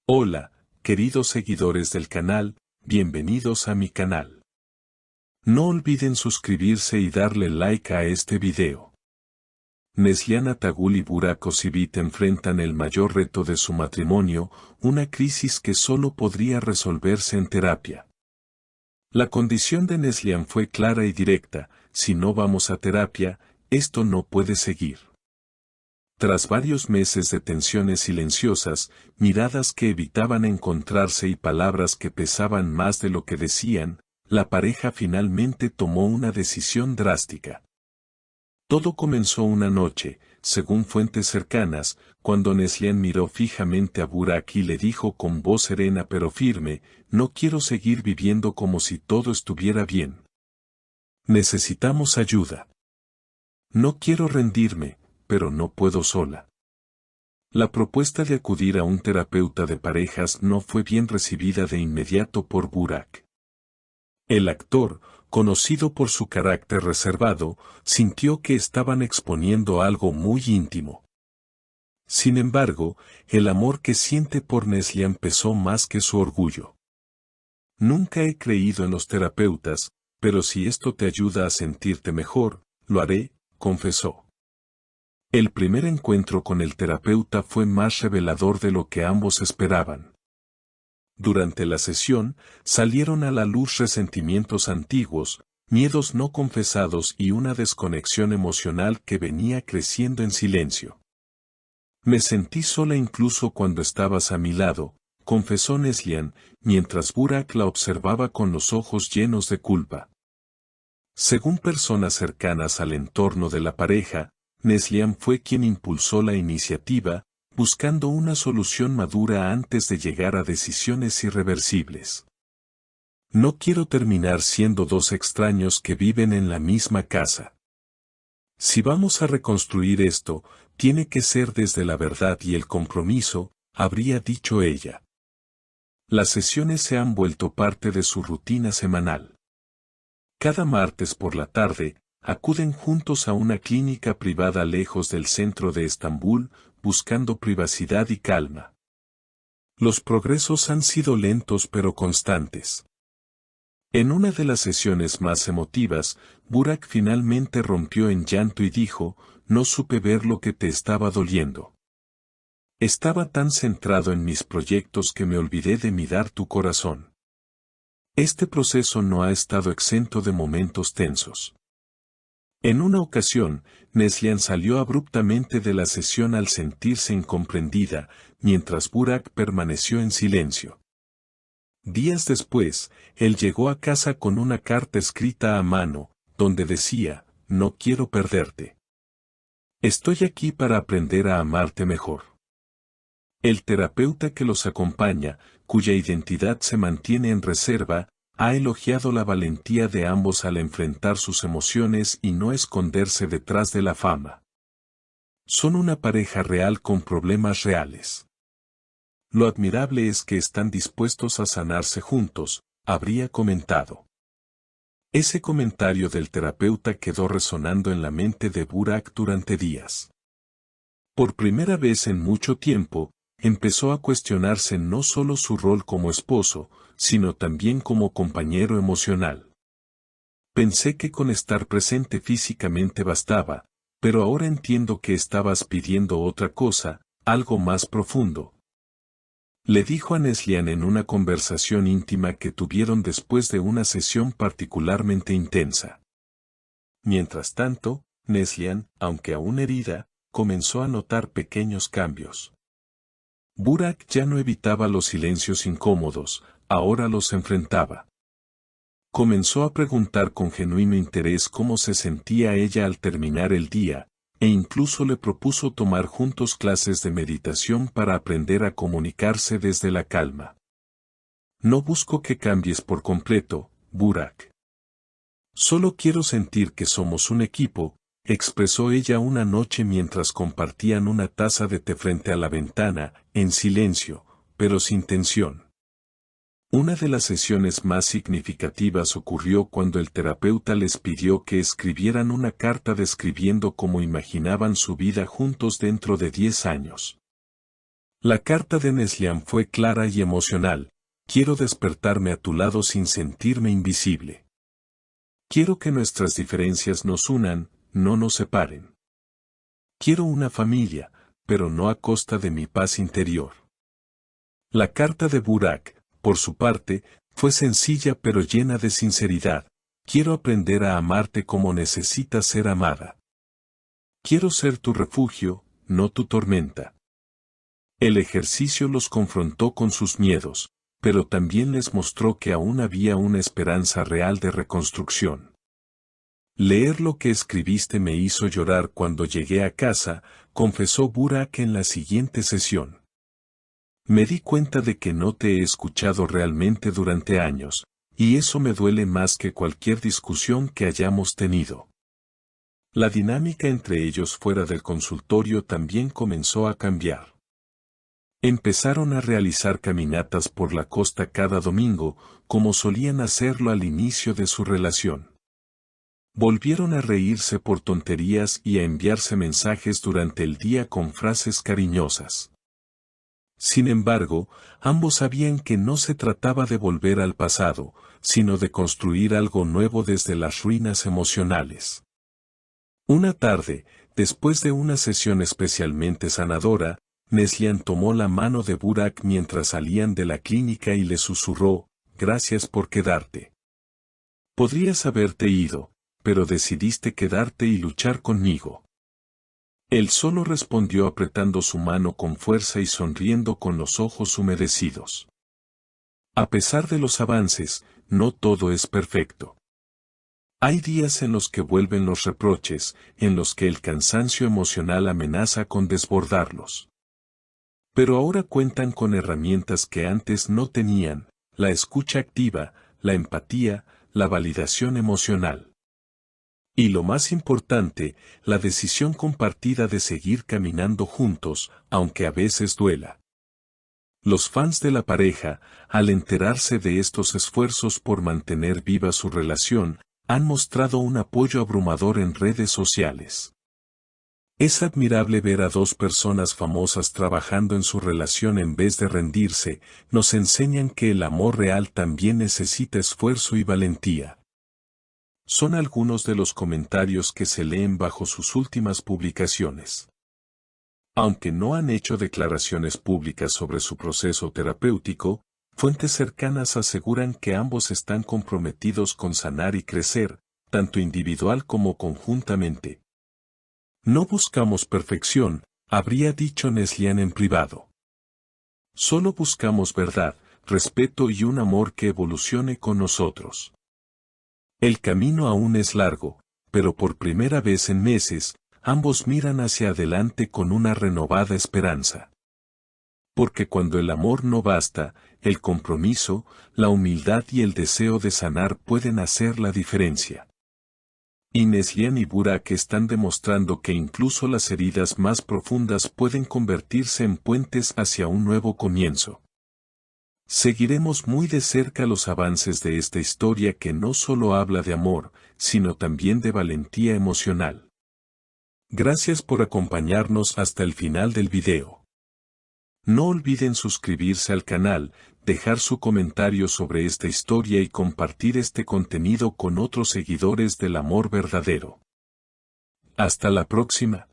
Hola, queridos seguidores del canal, bienvenidos a mi canal. No olviden suscribirse y darle like a este video. Neslihan Atagul y Burak Özçivit enfrentan el mayor reto de su matrimonio, una crisis que solo podría resolverse en terapia. La condición de Neslihan fue clara y directa: si no vamos a terapia, esto no puede seguir. Tras varios meses de tensiones silenciosas, miradas que evitaban encontrarse y palabras que pesaban más de lo que decían, la pareja finalmente tomó una decisión drástica. Todo comenzó una noche, según fuentes cercanas, cuando Neslihan miró fijamente a Burak y le dijo con voz serena pero firme: no quiero seguir viviendo como si todo estuviera bien. Necesitamos ayuda. No quiero rendirme, pero no puedo sola. La propuesta de acudir a un terapeuta de parejas no fue bien recibida de inmediato por Burak. El actor, conocido por su carácter reservado, sintió que estaban exponiendo algo muy íntimo. Sin embargo, el amor que siente por Neslihan pesó más que su orgullo. Nunca he creído en los terapeutas, pero si esto te ayuda a sentirte mejor, lo haré, confesó. El primer encuentro con el terapeuta fue más revelador de lo que ambos esperaban. Durante la sesión, salieron a la luz resentimientos antiguos, miedos no confesados y una desconexión emocional que venía creciendo en silencio. Me sentí sola incluso cuando estabas a mi lado, confesó Neslihan, mientras Burak la observaba con los ojos llenos de culpa. Según personas cercanas al entorno de la pareja, Neslihan fue quien impulsó la iniciativa, buscando una solución madura antes de llegar a decisiones irreversibles. No quiero terminar siendo dos extraños que viven en la misma casa. Si vamos a reconstruir esto, tiene que ser desde la verdad y el compromiso, habría dicho ella. Las sesiones se han vuelto parte de su rutina semanal. Cada martes por la tarde, acuden juntos a una clínica privada lejos del centro de Estambul, buscando privacidad y calma. Los progresos han sido lentos pero constantes. En una de las sesiones más emotivas, Burak finalmente rompió en llanto y dijo: no supe ver lo que te estaba doliendo. Estaba tan centrado en mis proyectos que me olvidé de mirar tu corazón. Este proceso no ha estado exento de momentos tensos. En una ocasión, Neslihan salió abruptamente de la sesión al sentirse incomprendida, mientras Burak permaneció en silencio. Días después, él llegó a casa con una carta escrita a mano, donde decía: no quiero perderte. Estoy aquí para aprender a amarte mejor. El terapeuta que los acompaña, cuya identidad se mantiene en reserva, ha elogiado la valentía de ambos al enfrentar sus emociones y no esconderse detrás de la fama. Son una pareja real con problemas reales. Lo admirable es que están dispuestos a sanarse juntos, habría comentado. Ese comentario del terapeuta quedó resonando en la mente de Burak durante días. Por primera vez en mucho tiempo, empezó a cuestionarse no solo su rol como esposo, sino también como compañero emocional. Pensé que con estar presente físicamente bastaba, pero ahora entiendo que estabas pidiendo otra cosa, algo más profundo. Le dijo a Neslihan en una conversación íntima que tuvieron después de una sesión particularmente intensa. Mientras tanto, Neslihan, aunque aún herida, comenzó a notar pequeños cambios. Burak ya no evitaba los silencios incómodos, ahora los enfrentaba. Comenzó a preguntar con genuino interés cómo se sentía ella al terminar el día, e incluso le propuso tomar juntos clases de meditación para aprender a comunicarse desde la calma. No busco que cambies por completo, Burak. Solo quiero sentir que somos un equipo, expresó ella una noche mientras compartían una taza de té frente a la ventana, en silencio, pero sin tensión. Una de las sesiones más significativas ocurrió cuando el terapeuta les pidió que escribieran una carta describiendo cómo imaginaban su vida juntos dentro de 10 años. La carta de Neslihan fue clara y emocional. Quiero despertarme a tu lado sin sentirme invisible. Quiero que nuestras diferencias nos unan, no nos separen. Quiero una familia, pero no a costa de mi paz interior. La carta de Burak, por su parte, fue sencilla pero llena de sinceridad. Quiero aprender a amarte como necesitas ser amada. Quiero ser tu refugio, no tu tormenta. El ejercicio los confrontó con sus miedos, pero también les mostró que aún había una esperanza real de reconstrucción. Leer lo que escribiste me hizo llorar cuando llegué a casa, confesó Burak en la siguiente sesión. Me di cuenta de que no te he escuchado realmente durante años, y eso me duele más que cualquier discusión que hayamos tenido. La dinámica entre ellos fuera del consultorio también comenzó a cambiar. Empezaron a realizar caminatas por la costa cada domingo, como solían hacerlo al inicio de su relación. Volvieron a reírse por tonterías y a enviarse mensajes durante el día con frases cariñosas. Sin embargo, ambos sabían que no se trataba de volver al pasado, sino de construir algo nuevo desde las ruinas emocionales. Una tarde, después de una sesión especialmente sanadora, Neslihan tomó la mano de Burak mientras salían de la clínica y le susurró, «Gracias por quedarte. Podrías haberte ido, pero decidiste quedarte y luchar conmigo». Él solo respondió apretando su mano con fuerza y sonriendo con los ojos humedecidos. A pesar de los avances, no todo es perfecto. Hay días en los que vuelven los reproches, en los que el cansancio emocional amenaza con desbordarlos. Pero ahora cuentan con herramientas que antes no tenían, la escucha activa, la empatía, la validación emocional. Y lo más importante, la decisión compartida de seguir caminando juntos, aunque a veces duela. Los fans de la pareja, al enterarse de estos esfuerzos por mantener viva su relación, han mostrado un apoyo abrumador en redes sociales. Es admirable ver a dos personas famosas trabajando en su relación en vez de rendirse, nos enseñan que el amor real también necesita esfuerzo y valentía. Son algunos de los comentarios que se leen bajo sus últimas publicaciones. Aunque no han hecho declaraciones públicas sobre su proceso terapéutico, fuentes cercanas aseguran que ambos están comprometidos con sanar y crecer, tanto individual como conjuntamente. No buscamos perfección, habría dicho Neslihan en privado. Solo buscamos verdad, respeto y un amor que evolucione con nosotros. El camino aún es largo, pero por primera vez en meses, ambos miran hacia adelante con una renovada esperanza. Porque cuando el amor no basta, el compromiso, la humildad y el deseo de sanar pueden hacer la diferencia. Y Neslihan y Burak están demostrando que incluso las heridas más profundas pueden convertirse en puentes hacia un nuevo comienzo. Seguiremos muy de cerca los avances de esta historia que no solo habla de amor, sino también de valentía emocional. Gracias por acompañarnos hasta el final del video. No olviden suscribirse al canal, dejar su comentario sobre esta historia y compartir este contenido con otros seguidores del amor verdadero. Hasta la próxima.